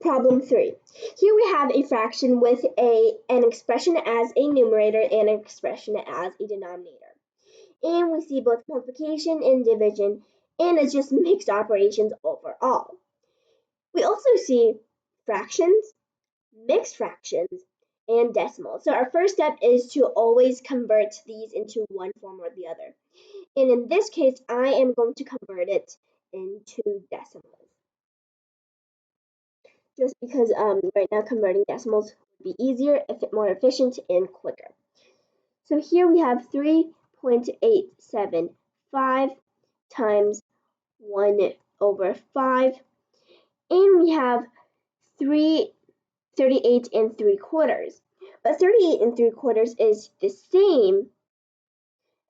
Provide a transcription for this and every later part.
Problem 3. Here we have a fraction with an expression as a numerator and an expression as a denominator. And we see both multiplication and division, and it's just mixed operations overall. We also see fractions, mixed fractions, and decimals. So our first step is to always convert these into one form or the other. And in this case, I am going to convert it into decimals. Just because right now converting decimals would be easier, more efficient, and quicker. So here we have 3.875 times 1/5, and we have 38 3/4. But 38 3/4 is the same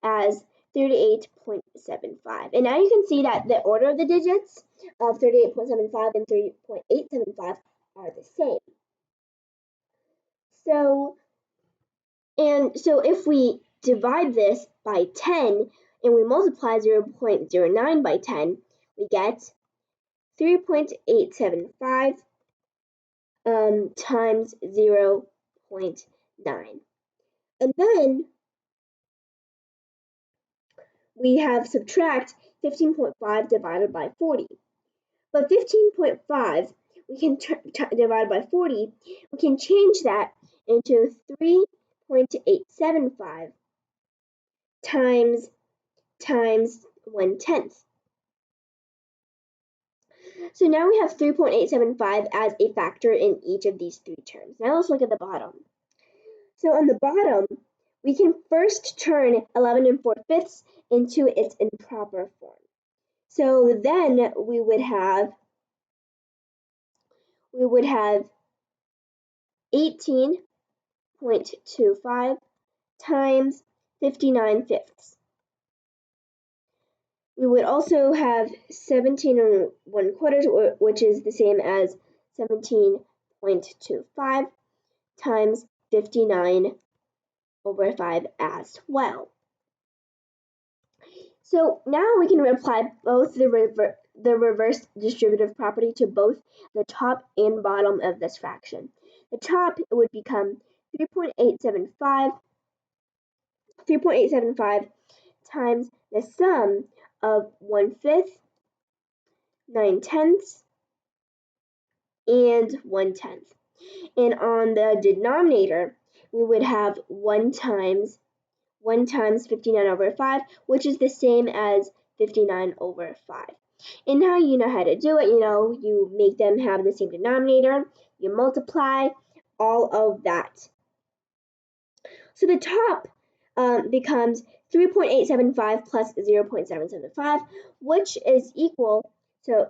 as 38.75. And now you can see that the order of the digits of 38.75 and 3.875 are the same. So if we divide this by 10 and we multiply 0.09 by 10, we get 3.875 times 0.9. And then we have subtract 15.5 divided by 40. But 15.5, we can divide by 40, we can change that into 3.875 times 1/10. So now we have 3.875 as a factor in each of these three terms. Now let's look at the bottom. So on the bottom, we can first turn 11 4/5 into its improper form. So then we would have 18.25 times 59/5. We would also have 17 1/4, which is the same as 17.25 times 59/5 as well. So now we can apply both the reverse distributive property to both the top and bottom of this fraction. The top would become 3.875 times the sum of 1/5, 9/10, and 1/10. And on the denominator, we would have 1 times 59/5, which is the same as 59/5. And now you know how to do it. You make them have the same denominator, you multiply, all of that. So the top becomes 3.875 plus 0.775, which is equal to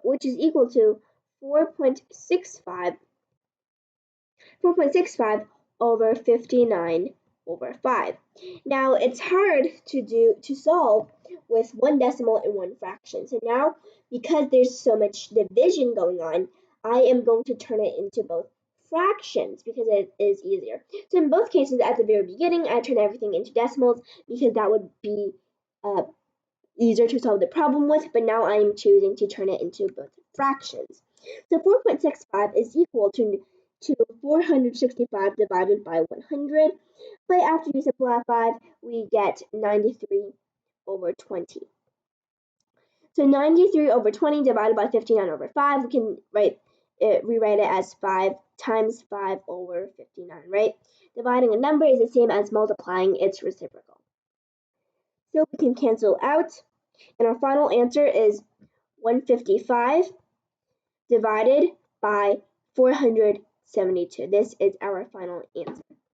4.65 over 59/5. Now it's hard to solve with one decimal and one fraction. So now, because there's so much division going on, I am going to turn it into both fractions because it is easier. So in both cases, at the very beginning, I turn everything into decimals because that would be easier to solve the problem with, but now I am choosing to turn it into both fractions. So 4.65 is equal to 465 divided by 100, but after you simplify, we get 93/20. So 93/20 divided by 59/5, we can rewrite it as 5 times 5/59, right? Dividing a number is the same as multiplying its reciprocal. So we can cancel out, and our final answer is 155 divided by 472. This is our final answer.